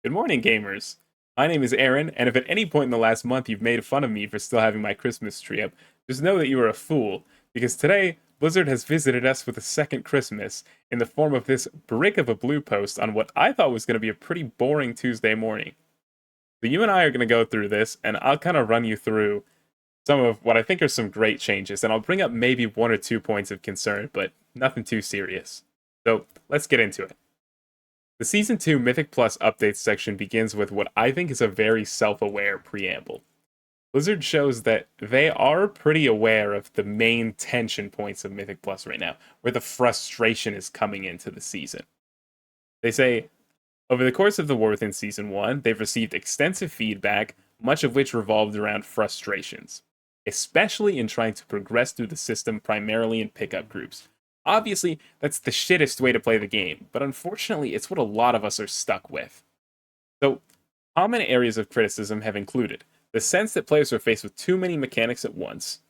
Good morning, gamers. My name is Aaron, and if at any point in the last month you've made fun of me for still having my Christmas tree up, just know that you are a fool, because today Blizzard has visited us with a second Christmas in the form of this brick of a blue post on what I thought was going to be a pretty boring Tuesday morning. So you and I are going to go through this, and I'll kind of run you through some of what I think are some great changes, and I'll bring up maybe one or two points of concern, but nothing too serious. So let's get into it. The Season 2 Mythic Plus updates section begins with what I think is a very self-aware preamble. Blizzard shows that they are pretty aware of the main tension points of Mythic Plus right now, where the frustration is coming into the season. They say, over the course of the war within Season 1, they've received extensive feedback, much of which revolved around frustrations, especially in trying to progress through the system primarily in pickup groups. Obviously, that's the shittest way to play the game, but unfortunately, it's what a lot of us are stuck with. So, common areas of criticism have included the sense that players are faced with too many mechanics at once,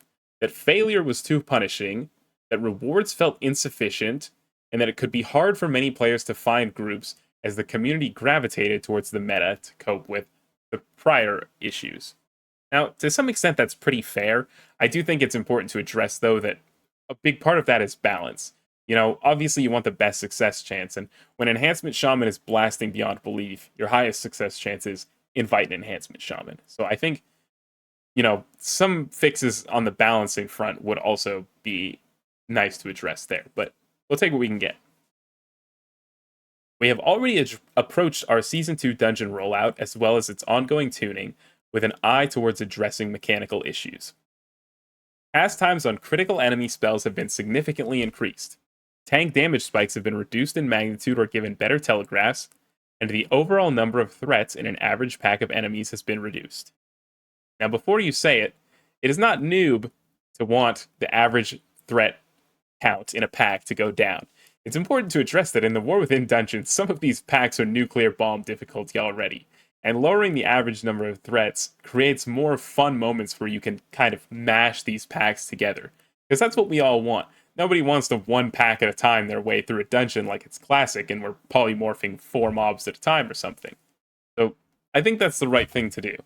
that failure was too punishing, that rewards felt insufficient, and that it could be hard for many players to find groups as the community gravitated towards the meta to cope with the prior issues. Now, to some extent, that's pretty fair. I do think it's important to address, though, that a big part of that is balance. Obviously you want the best success chance, and when Enhancement Shaman is blasting beyond belief, your highest success chance is invite an Enhancement Shaman. So I think, some fixes on the balancing front would also be nice to address there, but we'll take what we can get. We have already approached our Season 2 dungeon rollout, as well as its ongoing tuning, with an eye towards addressing mechanical issues. Cast times on critical enemy spells have been significantly increased. Tank damage spikes have been reduced in magnitude or given better telegraphs, and the overall number of threats in an average pack of enemies has been reduced. Now, before you say it, it is not noob to want the average threat count in a pack to go down. It's important to address that in the War Within dungeons, some of these packs are nuclear bomb difficulty already, and lowering the average number of threats creates more fun moments where you can kind of mash these packs together. Because that's what we all want. Nobody wants to one pack at a time their way through a dungeon like it's classic and we're polymorphing 4 mobs at a time or something. So I think that's the right thing to do.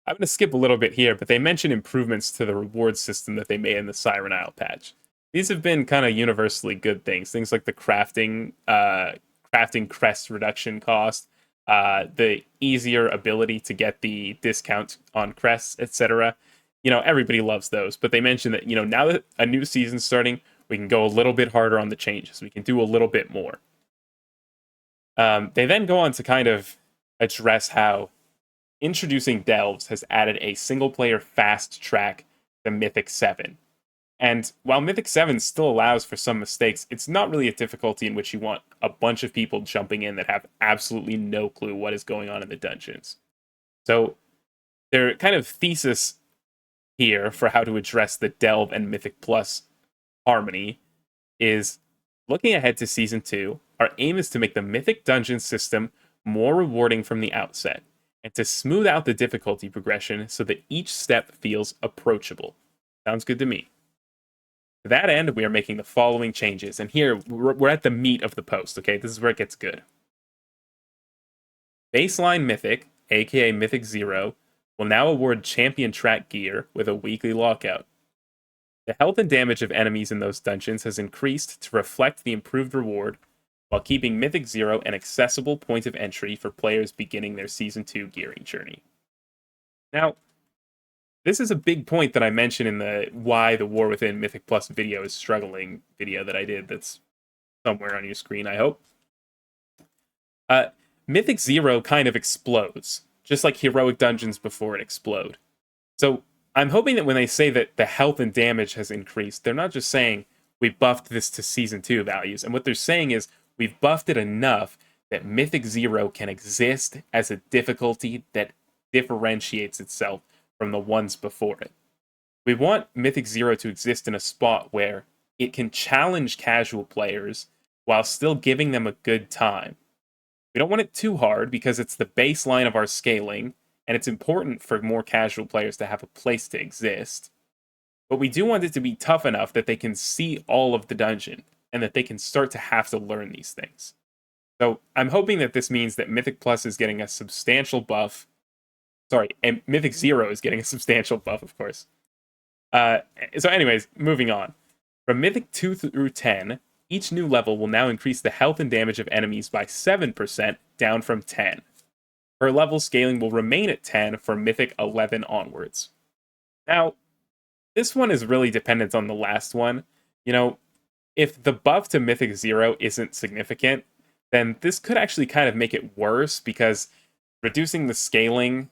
I'm going to skip a little bit here, but they mention improvements to the reward system that they made in the Siren Isle patch. These have been kind of universally good things. Things like the crafting crest reduction cost, the easier ability to get the discount on crests, etc. Everybody loves those, but they mentioned that, now that a new season's starting, we can go a little bit harder on the changes. We can do a little bit more. They then go on to kind of address how introducing Delves has added a single-player fast track to Mythic 7. And while Mythic 7 still allows for some mistakes, it's not really a difficulty in which you want a bunch of people jumping in that have absolutely no clue what is going on in the dungeons. So their kind of thesis here for how to address the Delve and Mythic Plus harmony is looking ahead to Season 2, our aim is to make the Mythic dungeon system more rewarding from the outset, and to smooth out the difficulty progression so that each step feels approachable. Sounds good to me. To that end, we are making the following changes, and here we're at the meat of the post, okay? This is where it gets good. Baseline Mythic, aka Mythic 0, will now award champion track gear with a weekly lockout. The health and damage of enemies in those dungeons has increased to reflect the improved reward, while keeping Mythic 0 an accessible point of entry for players beginning their Season 2 gearing journey. Now, this is a big point that I mentioned in the Why the War Within Mythic Plus video is struggling video that I did that's somewhere on your screen, I hope. Mythic 0 kind of explodes, just like heroic dungeons before it explode. So I'm hoping that when they say that the health and damage has increased, they're not just saying we buffed this to Season 2 values, and what they're saying is we've buffed it enough that Mythic 0 can exist as a difficulty that differentiates itself from the ones before it. We want Mythic 0 to exist in a spot where it can challenge casual players while still giving them a good time. We don't want it too hard because it's the baseline of our scaling, and it's important for more casual players to have a place to exist. But we do want it to be tough enough that they can see all of the dungeon, and that they can start to have to learn these things. So I'm hoping that this means that Mythic Plus is getting a substantial buff. Sorry, and Mythic Zero is getting a substantial buff, of course. So anyways, moving on. From Mythic 2 through 10, each new level will now increase the health and damage of enemies by 7%, down from 10. Per level scaling will remain at 10 for Mythic 11 onwards. Now, this one is really dependent on the last one. You know, if the buff to Mythic 0 isn't significant, then this could actually kind of make it worse because reducing the scaling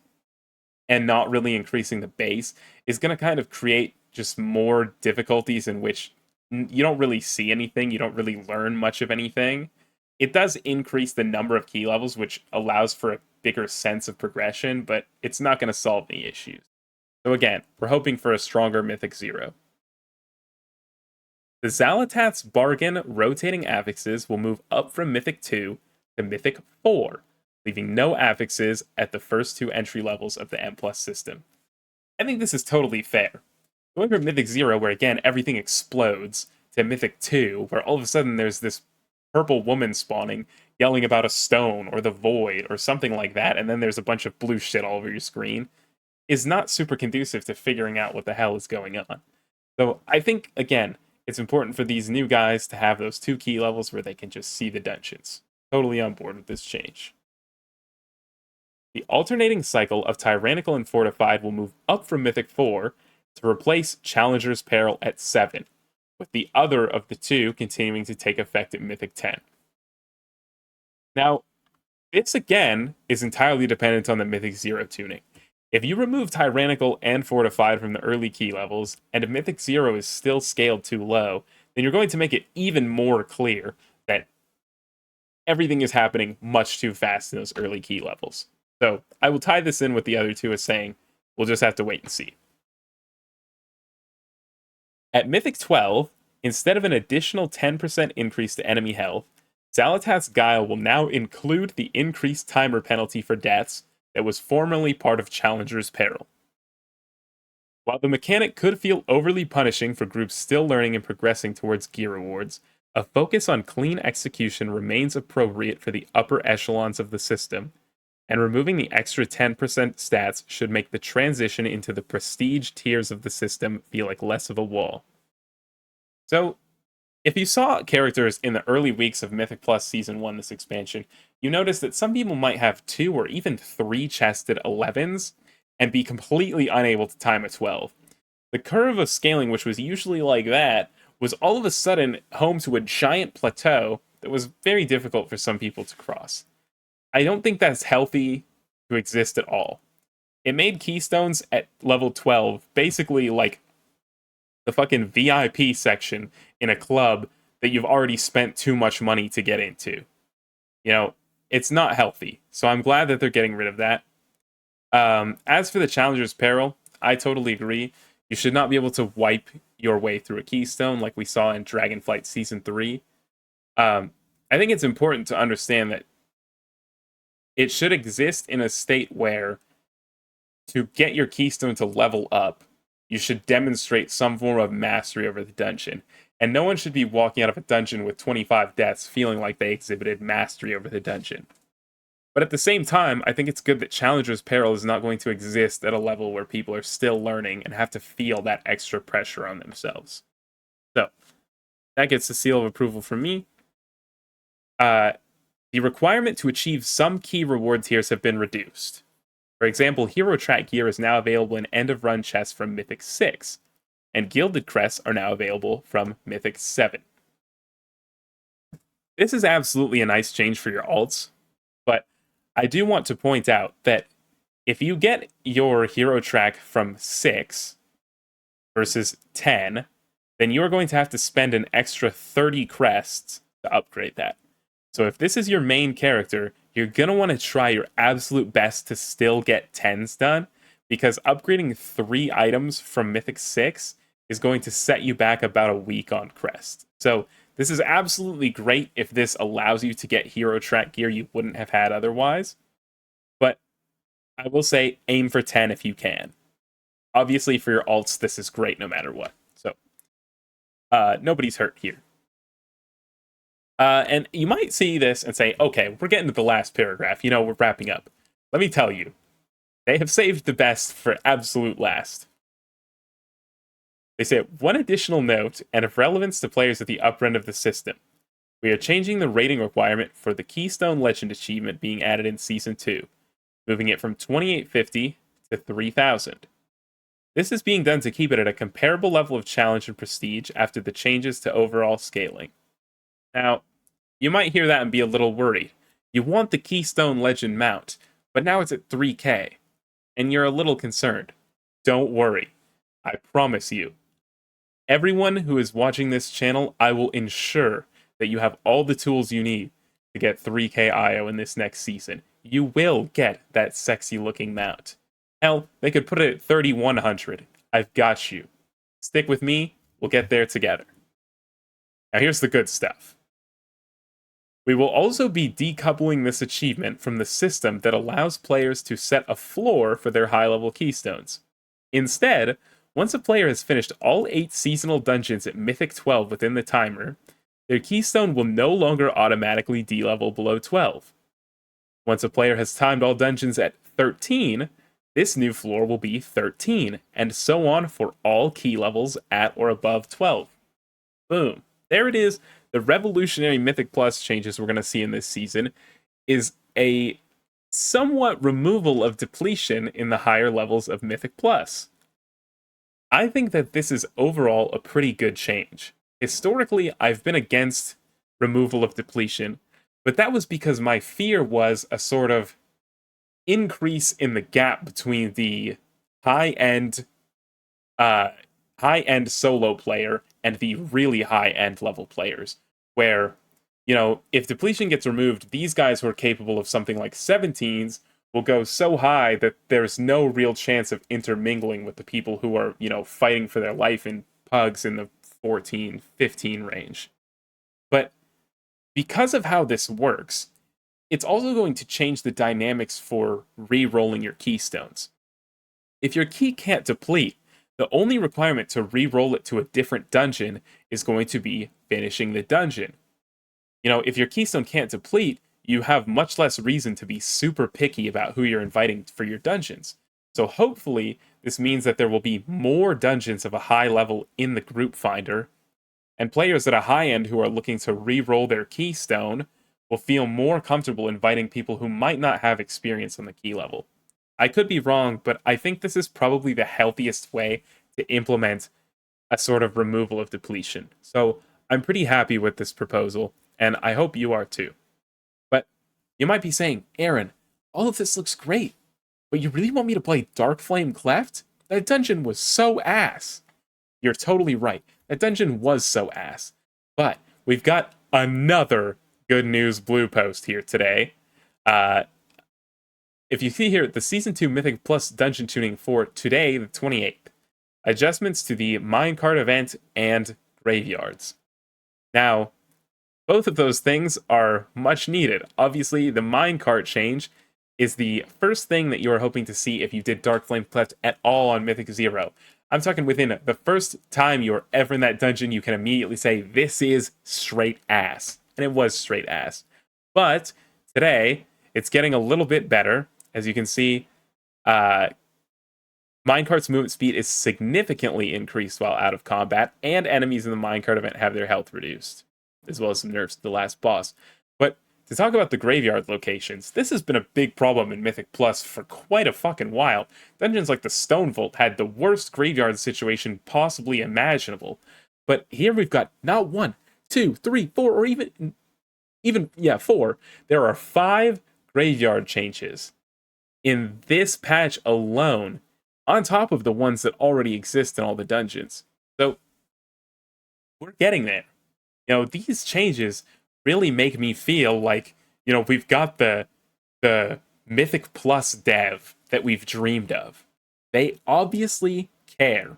and not really increasing the base is going to kind of create just more difficulties in which you don't really see anything, you don't really learn much of anything. It does increase the number of key levels, which allows for a bigger sense of progression, but it's not going to solve any issues. So again, we're hoping for a stronger Mythic 0. The Xal'atath's Bargain rotating affixes will move up from Mythic 2 to Mythic 4, leaving no affixes at the first two entry levels of the M+ system. I think this is totally fair. Going from Mythic 0, where again everything explodes, to Mythic 2, where all of a sudden there's this purple woman spawning, yelling about a stone or the void or something like that, and then there's a bunch of blue shit all over your screen, is not super conducive to figuring out what the hell is going on. So I think, again, it's important for these new guys to have those two key levels where they can just see the dungeons. Totally on board with this change. The alternating cycle of Tyrannical and Fortified will move up from Mythic 4 to replace Challenger's Peril at 7, with the other of the two continuing to take effect at Mythic 10. Now, this again is entirely dependent on the Mythic 0 tuning. If you remove Tyrannical and Fortified from the early key levels, and Mythic 0 is still scaled too low, then you're going to make it even more clear that everything is happening much too fast in those early key levels. So I will tie this in with the other two as saying, we'll just have to wait and see. At Mythic 12, instead of an additional 10% increase to enemy health, Xal'atath's Guile will now include the increased timer penalty for deaths that was formerly part of Challenger's Peril. While the mechanic could feel overly punishing for groups still learning and progressing towards gear rewards, a focus on clean execution remains appropriate for the upper echelons of the system, and removing the extra 10% stats should make the transition into the prestige tiers of the system feel like less of a wall. So, if you saw characters in the early weeks of Mythic Plus Season 1 this expansion, you notice that some people might have 2 or even 3 chested 11s and be completely unable to time a 12. The curve of scaling, which was usually like that, was all of a sudden home to a giant plateau that was very difficult for some people to cross. I don't think that's healthy to exist at all. It made Keystones at level 12 basically like the fucking VIP section in a club that you've already spent too much money to get into. You know, it's not healthy. So I'm glad that they're getting rid of that. As for the Challenger's Peril, I totally agree. You should not be able to wipe your way through a Keystone like we saw in Dragonflight Season 3. I think it's important to understand that it should exist in a state where to get your Keystone to level up, you should demonstrate some form of mastery over the dungeon. And no one should be walking out of a dungeon with 25 deaths feeling like they exhibited mastery over the dungeon. But at the same time, I think it's good that Challenger's Peril is not going to exist at a level where people are still learning and have to feel that extra pressure on themselves. So, that gets the seal of approval from me. The requirement to achieve some key reward tiers have been reduced. For example, Hero Track gear is now available in end-of-run chests from Mythic 6, and Gilded Crests are now available from Mythic 7. This is absolutely a nice change for your alts, but I do want to point out that if you get your Hero Track from 6 versus 10, then you are going to have to spend an extra 30 crests to upgrade that. So if this is your main character, you're going to want to try your absolute best to still get 10s done, because upgrading 3 items from Mythic 6 is going to set you back about a week on crest. So this is absolutely great if this allows you to get Hero Track gear you wouldn't have had otherwise. But I will say aim for 10 if you can. Obviously for your alts, this is great no matter what. So nobody's hurt here. And you might see this and say, okay, we're getting to the last paragraph. We're wrapping up. Let me tell you, they have saved the best for absolute last. They say, one additional note, and of relevance to players at the upper end of the system. We are changing the rating requirement for the Keystone Legend achievement being added in Season 2, moving it from 2850 to 3000. This is being done to keep it at a comparable level of challenge and prestige after the changes to overall scaling. Now, you might hear that and be a little worried. You want the Keystone Legend mount, but now it's at 3k, and you're a little concerned. Don't worry. I promise you. Everyone who is watching this channel, I will ensure that you have all the tools you need to get 3k IO in this next season. You will get that sexy looking mount. Hell, they could put it at 3100. I've got you. Stick with me, we'll get there together. Now here's the good stuff. We will also be decoupling this achievement from the system that allows players to set a floor for their high-level keystones. Instead, once a player has finished all 8 seasonal dungeons at Mythic 12 within the timer, their keystone will no longer automatically de-level below 12. Once a player has timed all dungeons at 13, this new floor will be 13, and so on for all key levels at or above 12. Boom. There it is. The revolutionary Mythic Plus changes we're going to see in this season is a somewhat removal of depletion in the higher levels of Mythic Plus. I think that this is overall a pretty good change. Historically, I've been against removal of depletion, but that was because my fear was a sort of increase in the gap between the high-end solo player and the really high-end level players, where, if depletion gets removed, these guys who are capable of something like 17s will go so high that there's no real chance of intermingling with the people who are, fighting for their life in pugs in the 14, 15 range. But because of how this works, it's also going to change the dynamics for re-rolling your keystones. If your key can't deplete, the only requirement to re-roll it to a different dungeon is going to be finishing the dungeon. If your keystone can't deplete, you have much less reason to be super picky about who you're inviting for your dungeons. So hopefully, this means that there will be more dungeons of a high level in the group finder, and players at a high end who are looking to re-roll their keystone will feel more comfortable inviting people who might not have experience on the key level. I could be wrong, but I think this is probably the healthiest way to implement a sort of removal of depletion. So I'm pretty happy with this proposal, and I hope you are too. But you might be saying, Aaron, all of this looks great, but you really want me to play Darkflame Cleft? That dungeon was so ass. You're totally right. That dungeon was so ass. But we've got another good news blue post here today. If you see here, the Season 2 Mythic Plus dungeon tuning for today, the 28th. Adjustments to the minecart event and graveyards. Now, both of those things are much needed. Obviously, the minecart change is the first thing that you are hoping to see if you did Darkflame Cleft at all on Mythic 0. I'm talking within the first time you're ever in that dungeon, you can immediately say, this is straight ass. And it was straight ass. But today, it's getting a little bit better. As you can see, minecart's movement speed is significantly increased while out of combat, and enemies in the minecart event have their health reduced, as well as some nerfs to the last boss. But to talk about the graveyard locations, this has been a big problem in Mythic Plus for quite a fucking while. Dungeons like the Stone Vault had the worst graveyard situation possibly imaginable. But here we've got not 1, 2, 3, 4, or even 4. There are 5 graveyard changes in this patch alone, on top of the ones that already exist in all the dungeons. So, we're getting there. These changes really make me feel like, we've got the Mythic Plus dev that we've dreamed of. They obviously care,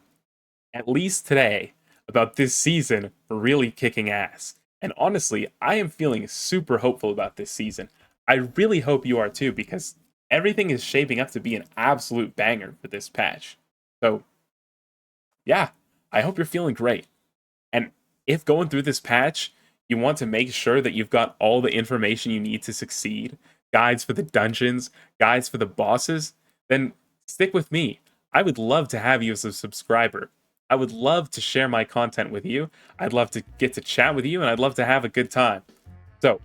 at least today, about this season really kicking ass. And honestly, I am feeling super hopeful about this season. I really hope you are too, because everything is shaping up to be an absolute banger for this patch. So, yeah, I hope you're feeling great. And if going through this patch, You want to make sure that you've got all the information you need to succeed, guides for the dungeons, guides for the bosses, then stick with me. I would love to have you as a subscriber. I would love to share my content with you. I'd love to get to chat with you, and I'd love to have a good time. So,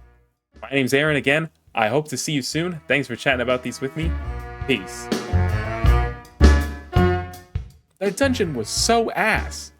my name's Aaron again. I hope to see you soon. Thanks for chatting about these with me. Peace. That dungeon was so ass.